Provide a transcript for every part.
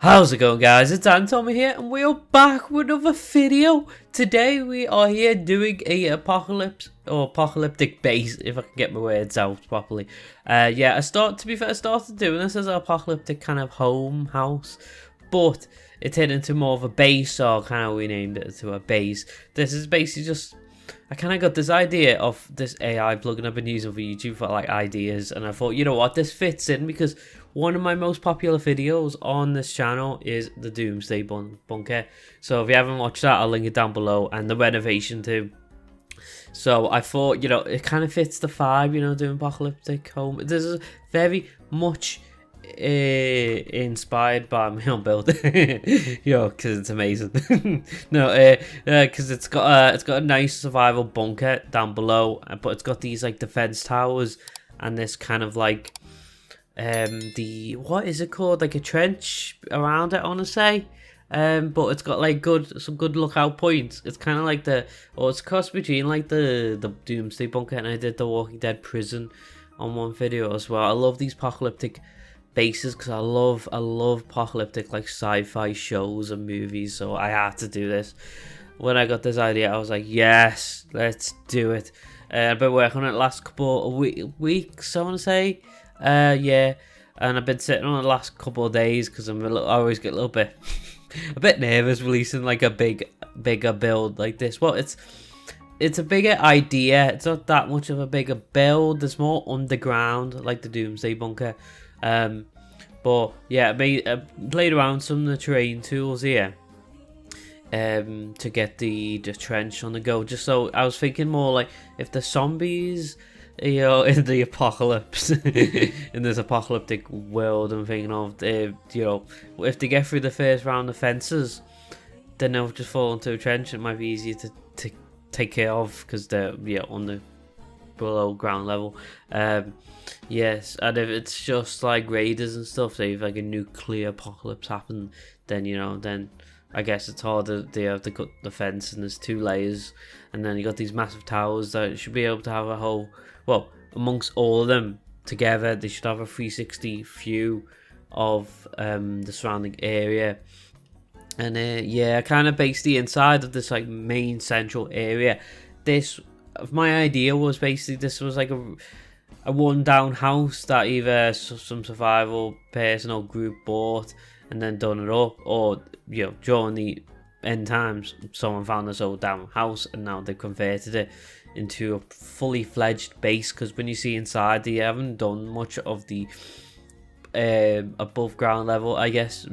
How's it going, guys? It's Antomy here, and we are back with another video. Today we are here doing a apocalyptic base, if I can get my words out properly. Yeah, I started doing this as an apocalyptic kind of house, but it turned into more of a base, so kind of we named it to a base. This is basically just, I kind of got this idea of this AI plugin I've been using for YouTube for like ideas, and I thought, you know what, this fits in because one of my most popular videos on this channel is the Doomsday Bunker. So if you haven't watched that, I'll link it down below, and the renovation too. So I thought, you know, it kind of fits the vibe, you know, doing apocalyptic home. This is very much inspired by my own build, yo, because it's amazing. No, because it's got a nice survival bunker down below, but it's got these like defense towers and this kind of like what is it called, like a trench around it, I want to say. But it's got like some good lookout points. It's kind of like it's a cross between like the Doomsday Bunker and I did the Walking Dead prison on one video as well. I love these apocalyptic bases because I love apocalyptic like sci-fi shows and movies, so I had to do this. When I got this idea, I was like, yes, let's do it. I've been working on it the last couple of weeks, I want to say. Yeah, and I've been sitting on it the last couple of days because I always get a little bit a bit nervous releasing like a bigger build like this. Well, it's a bigger idea. It's not that much of a bigger build. There's more underground like the Doomsday Bunker. But yeah, I played around some of the terrain tools here to get the trench on the go. Just so I was thinking more like if the zombies, you know, in the apocalypse, in this apocalyptic world, I'm thinking of, you know, if they get through the first round of fences, then they'll just fall into a trench. It might be easier to take care of because they're on the below ground level. Yes, and if it's just like raiders and stuff, say if like a nuclear apocalypse happened, then then I guess it's harder. They have to cut the fence, and there's 2 layers, and then you got these massive towers that should be able to have a whole, well, amongst all of them together, they should have a 360 view of the surrounding area. And yeah, I kind of based the inside of this like main central area. My idea was basically this was like a one down house that either some survival person or group bought and then done it up, or during the end times someone found this old down house and now they've converted it into a fully fledged base. Because when you see inside, they haven't done much of the above ground level, I guess,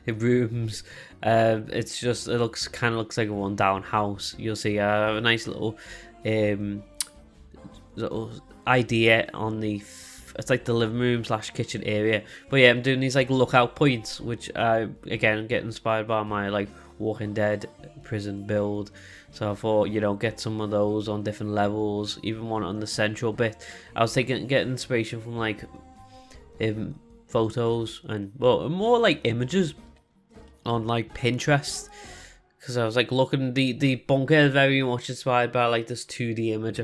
rooms. It's just, it kind of looks like a one down house. You'll see a nice little idea on it's like the living room / kitchen area. But yeah, I'm doing these like lookout points, which again get inspired by my like Walking Dead prison build. So I thought, get some of those on different levels, even one on the central bit. I was get inspiration from like photos and, well, more like images on like Pinterest, because I was like looking, the bunker is very much inspired by like this 2D image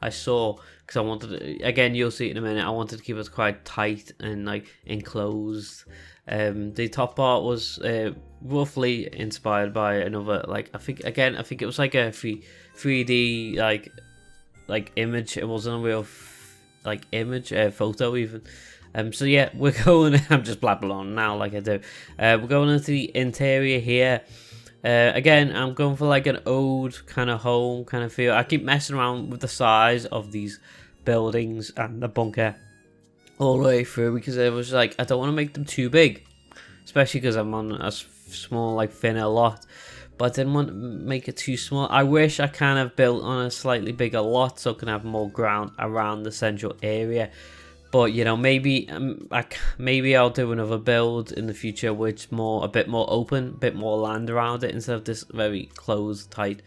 I saw, because I wanted to, again, you'll see it in a minute, I wanted to keep it quite tight and like enclosed. The top part was roughly inspired by another, like, I think it was like a 3D like image. It wasn't a real like image, photo even. So yeah, we're going, I'm just blabbling on now like I do. We're going into the interior here. Again, I'm going for like an old kind of home kind of feel. I keep messing around with the size of these buildings and the bunker all the way through, because it was like, I don't want to make them too big, especially because I'm on a small, like, thinner lot. But I didn't want to make it too small. I wish I kind of built on a slightly bigger lot so I can have more ground around the central area. But maybe I'll do another build in the future which a bit more open, a bit more land around it, instead of this very closed, tight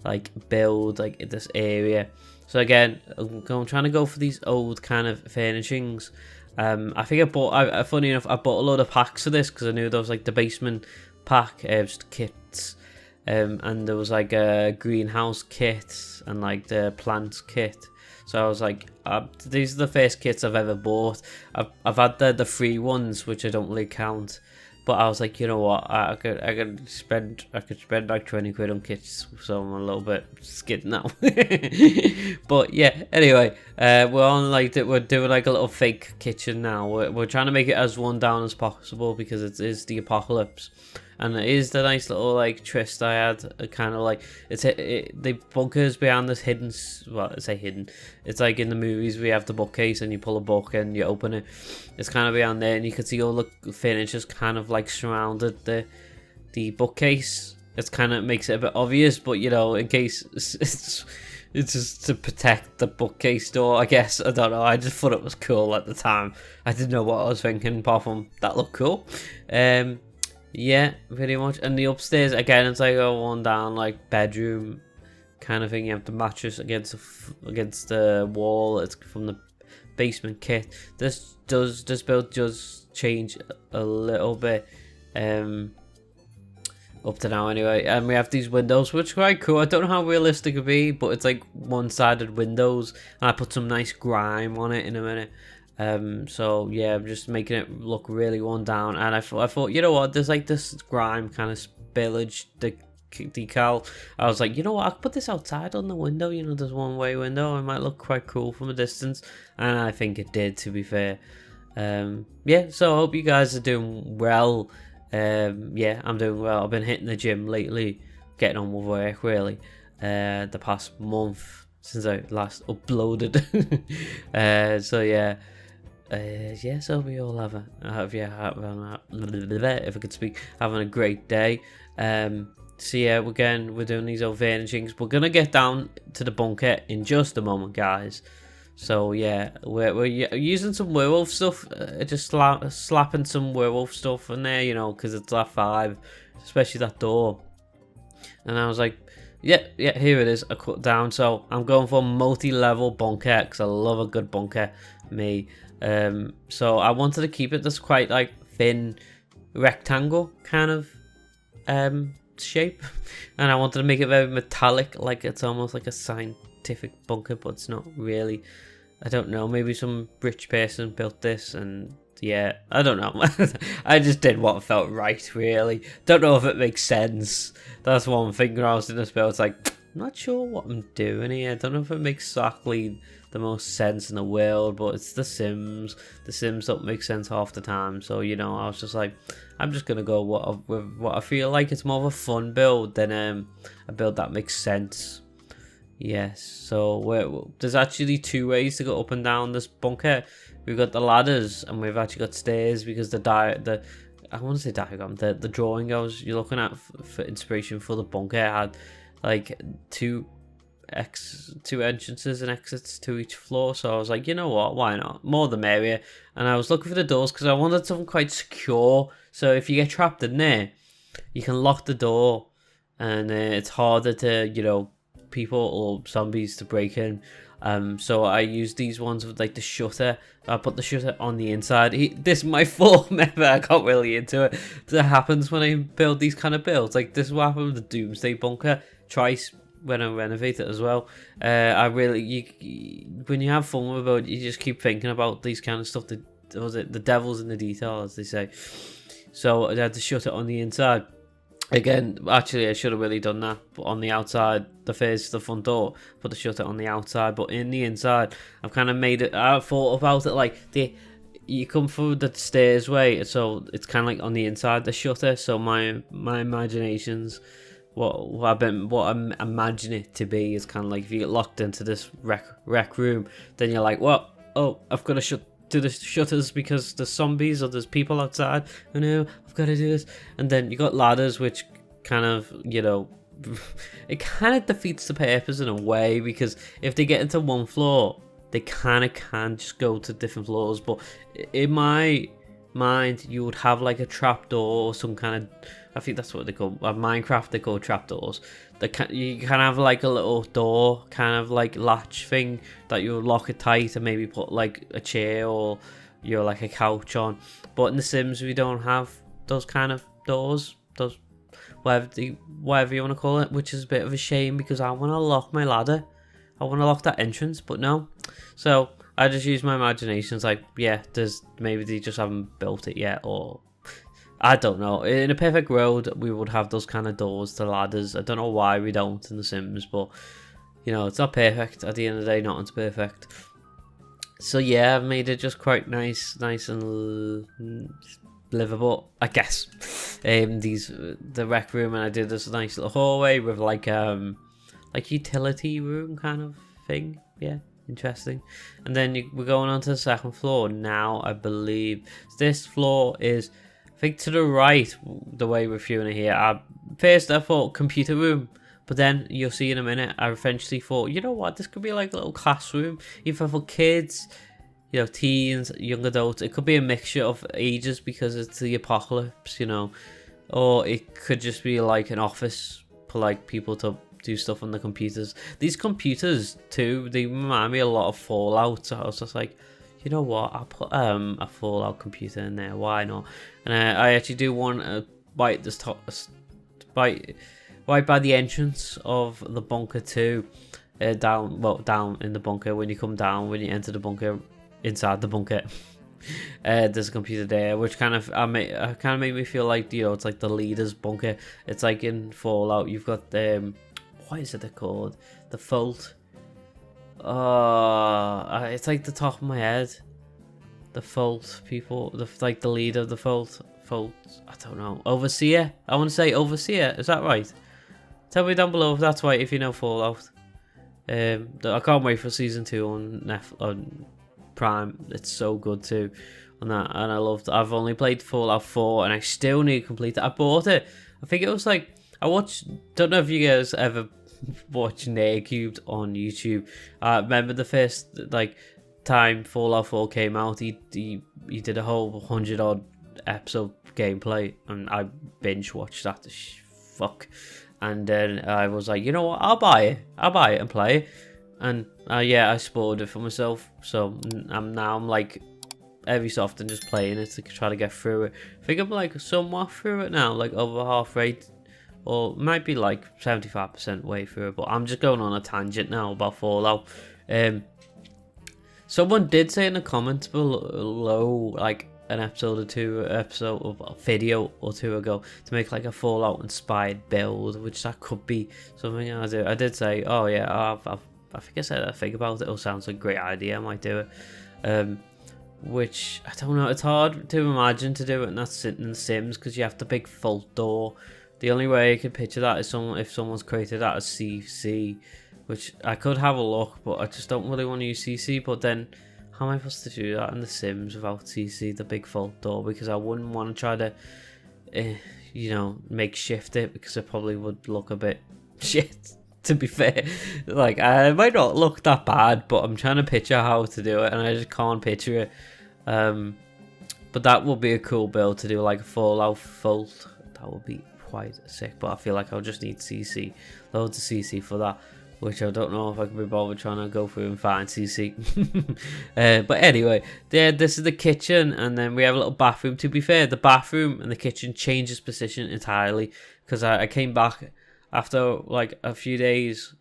like build like in this area. So again, I'm trying to go for these old kind of furnishings. I think I bought, funny enough, I bought a load of packs for this because I knew there was like the basement pack, just kits, and there was like a greenhouse kit and like the plants kit. So I was like, these are the first kits I've ever bought. I've had the free ones, which I don't really count. But I was like, you know what, I could spend like 20 quid on kits, so I'm a little bit skid now. But yeah, anyway, we're doing like a little fake kitchen now. We're trying to make it as run down as possible because it is the apocalypse. And it is the nice little like twist I had, kind of like the bunkers behind this hidden. Well, I say hidden. It's like in the movies we have the bookcase and you pull a book and you open it. It's kind of behind there, and you can see all the furniture's kind of like surrounded the bookcase. It kind of makes it a bit obvious, but you know, in case it's just to protect the bookcase door, I guess. I don't know. I just thought it was cool at the time. I didn't know what I was thinking, apart from that looked cool. Yeah, pretty much. And the upstairs, again, it's like a one down, like, bedroom kind of thing. You have the mattress against the wall. It's from the basement kit. This build does change a little bit up to now anyway. And we have these windows, which are quite cool. I don't know how realistic it be, but it's like one-sided windows. And I put some nice grime on it in a minute. So yeah, I'm just making it look really worn down, and I thought, you know what, there's like this grime kind of spillage decal. I was like, you know what, I could put this outside on the window, you know, there's one-way window, it might look quite cool from a distance, and I think it did, to be fair. Yeah, so I hope you guys are doing well. Yeah, I'm doing well. I've been hitting the gym lately, getting on with work really, the past month since I last uploaded. So yeah. Yeah, so we all if I could speak, having a great day. So yeah, we're doing these old vanishings. We're gonna get down to the bunker in just a moment, guys. So yeah, we're using some werewolf stuff, just slapping some werewolf stuff in there, you know, because it's that vibe, especially that door. And I was like, yeah, here it is. I cut down, so I'm going for multi-level bunker because I love a good bunker, me. So I wanted to keep it this quite like thin rectangle kind of shape, and I wanted to make it very metallic, like it's almost like a scientific bunker, but it's not really. I don't know, maybe some rich person built this, and yeah, I don't know. I just did what felt right, really. Don't know if it makes sense. That's one thing when I was in this build. It's like, I'm not sure what I'm doing here. I don't know if it makes exactly the most sense in the world, but it's The Sims. The Sims don't make sense half the time. So, you know, I was just like, I'm just going to go with what I feel like. It's more of a fun build than a build that makes sense. Yes, so there's actually two ways to go up and down this bunker. We've got the ladders, and we've actually got stairs, because the I want to say diagram, the drawing you're looking at for inspiration for the bunker had like two entrances and exits to each floor. So I was like, you know what, why not? More the merrier. And I was looking for the doors because I wanted something quite secure. So if you get trapped in there, you can lock the door, and it's harder to, you know, people or zombies to break in. So I use these ones with like the shutter. I put the shutter on the inside. This is my full member. I got really into it. That happens when I build these kind of builds. Like this is what happened with the Doomsday Bunker twice when I renovate it as well. I really, when you have fun with a build, you just keep thinking about these kind of stuff. The devil's in the detail, as they say. So I had to shut it on the inside. Again, actually, I should have really done that. But on the outside, the front door, put the shutter on the outside. But in the inside, I've kind of made it. I thought about it like you come through the stairs way, so it's kind of like on the inside the shutter. So my imaginations, what I'm imagining it to be is kind of like if you get locked into this rec room, then you're like, what? Oh, I've got to shut do the shutters because there's zombies or there's people outside. Oh no, I've got to do this. And then you got ladders, which kind of, you know, it kind of defeats the purpose in a way, because if they get into one floor, they kind of can just go to different floors. But in my mind, you would have like a trapdoor or some kind of, I think that's what they call, Minecraft they call trapdoors. You can have like a little door, kind of like latch thing that you lock it tight and maybe put like a chair or like a couch on. But in The Sims, we don't have those kind of doors, those whatever you want to call it, which is a bit of a shame because I want to lock my ladder. I want to lock that entrance, but no. So I just use my imagination. It's like, yeah, maybe they just haven't built it yet, or I don't know. In a perfect world, we would have those kind of doors to ladders. I don't know why we don't in The Sims, but you know, it's not perfect. At the end of the day, nothing's perfect. So yeah, I've made it just quite nice and livable, I guess. The rec room, and I did this nice little hallway with like utility room kind of thing. Yeah, interesting. And then we're going on to the second floor now, I believe. This floor is, I think, to the right, the way we're viewing it here. First I thought computer room, but then you'll see in a minute, I eventually thought, you know what, this could be like a little classroom, either for kids, you know, teens, young adults. It could be a mixture of ages because it's the apocalypse, you know. Or it could just be like an office for like people to do stuff on the computers. These computers too, they remind me a lot of Fallout. So I was just like, you know what, I'll put a Fallout computer in there, why not? And I actually do want right at this top, right by the entrance of the bunker too, down in the bunker. When you come down, when you enter the bunker, inside the bunker, there's a computer there, which kind of made me feel like, you know, it's like the leader's bunker. It's like in Fallout, you've got what is it called? The Vault. It's like the top of my head. The Vault people, like the leader of the Vault. I don't know. Overseer. I want to say Overseer. Is that right? Tell me down below if that's right. If you know Fallout. I can't wait for season 2 on Prime. It's so good too on that, and I've only played Fallout 4 and I still need to complete it. I bought it, I think it was like, don't know if you guys ever watch Cubed on YouTube. Remember the first like time Fallout 4 came out, he did a whole 100 odd episode gameplay, and I binge watched that to fuck. And then I was like, you know what, I'll buy it and play it. And yeah, I spoiled it for myself. So I'm like every so often just playing it to try to get through it. I think I'm like somewhat through it now, like over half rate, or might be like 75% way through it. But I'm just going on a tangent now about Fallout. Someone did say in the comments below, like an episode of a video or two ago, to make like a Fallout inspired build, which that could be something I do. I did say, oh yeah, I think I said I think about it. It sounds like a great idea. I might do it. Which I don't know. It's hard to imagine to do it, and that's in The Sims, because you have the big vault door. The only way I could picture that is if someone's created that as CC, which I could have a look, but I just don't really want to use CC. But then, how am I supposed to do that in The Sims without CC, the big vault door? Because I wouldn't want to try to, you know, makeshift it, because it probably would look a bit shit. To be fair, like, I might not look that bad, but I'm trying to picture how to do it, and I just can't picture it. But that would be a cool build to do, like a Fallout vault. That would be quite sick. But I feel like I'll just need CC, loads of CC for that, which I don't know if I can be bothered trying to go through and find CC. But anyway, this is the kitchen, and then we have a little bathroom. To be fair, the bathroom and the kitchen changes position entirely, because I came back after like a few days,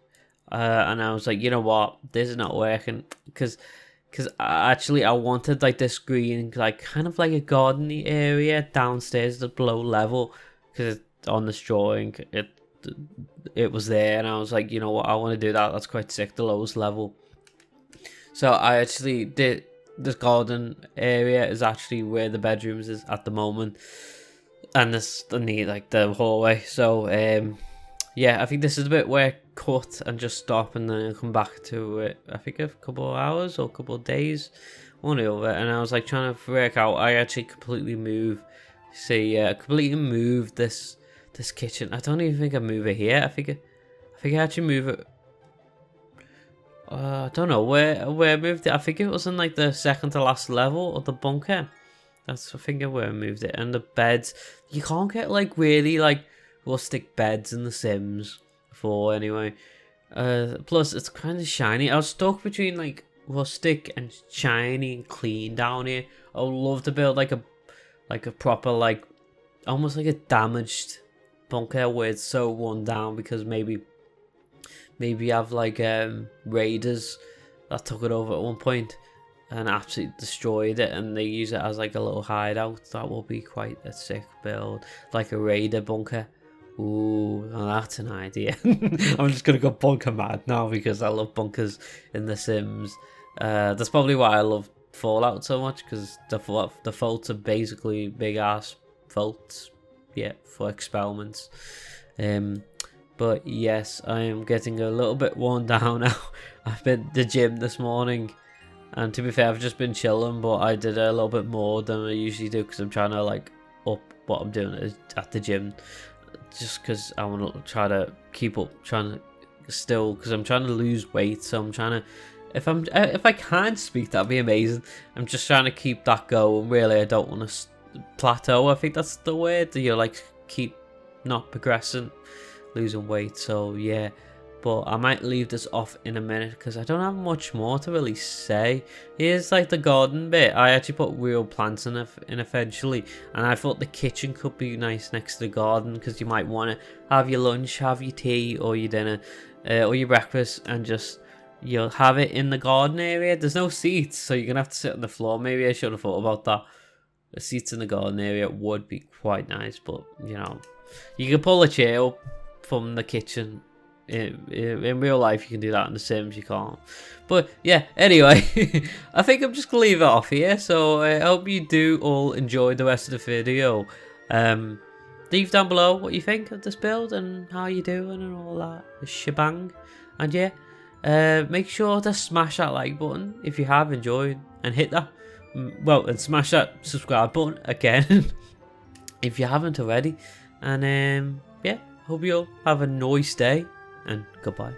and I was like, you know what, this is not working, because actually I wanted like this green, like kind of like a gardeny area downstairs, the below level, because on this drawing it was there, and I was like, you know what, I want to do that. That's quite sick, the lowest level. So I actually did this garden area is actually where the bedrooms is at the moment, and this like the hallway. So yeah, I think this is the bit where I cut and just stop, and then I'll come back to it. I think a couple of hours or a couple of days, one or the other. And I was like trying to work out. I actually completely moved. Completely moved this kitchen. I don't even think I move it here. I think I actually move it. I don't know where I moved it. I think it was in like the second to last level of the bunker. That's, I think, where I moved it. And the beds, you can't get like really like rustic beds in The Sims 4 anyway. Plus it's kind of shiny. I was stuck between like rustic and shiny and clean down here. I would love to build like a proper, like almost like a damaged bunker where it's so run down, because maybe you have like raiders that took it over at one point. and absolutely destroyed it, and they use it as like a little hideout. That will be quite a sick build, like a raider bunker. Ooh, well, that's an idea. I'm just gonna go bunker mad now because I love bunkers in The Sims. That's probably why I love Fallout so much, because the vaults are basically big ass vaults, yeah, for experiments. But yes, I am getting a little bit worn down now. I've been to the gym this morning, and to be fair, I've just been chilling, but I did a little bit more than I usually do because I'm trying to like up what I'm doing at the gym, just because I want to try to keep up, because I'm trying to lose weight. So I'm trying to, if I can speak, that'd be amazing. I'm just trying to keep that going. Really, I don't want to plateau. I think that's the word. You like keep not progressing, losing weight. So yeah, but I might leave this off in a minute because I don't have much more to really say. Here's like the garden bit. I actually put real plants in eventually, and I thought the kitchen could be nice next to the garden because you might want to have your lunch, have your tea or your dinner, or your breakfast, and just you'll have it in the garden area. There's no seats, so you're gonna have to sit on the floor. Maybe I should have thought about that. The seats in the garden area would be quite nice, but you know, you can pull a chair up from the kitchen. In real life, you can do that in The Sims. You can't. But yeah, anyway, I think I'm just gonna leave it off here. So I hope you do all enjoy the rest of the video. Leave down below what you think of this build and how you doing and all that shebang. And yeah, make sure to smash that like button if you have enjoyed, and hit that. Well, and smash that subscribe button again if you haven't already. And yeah, hope you all have a nice day, and goodbye.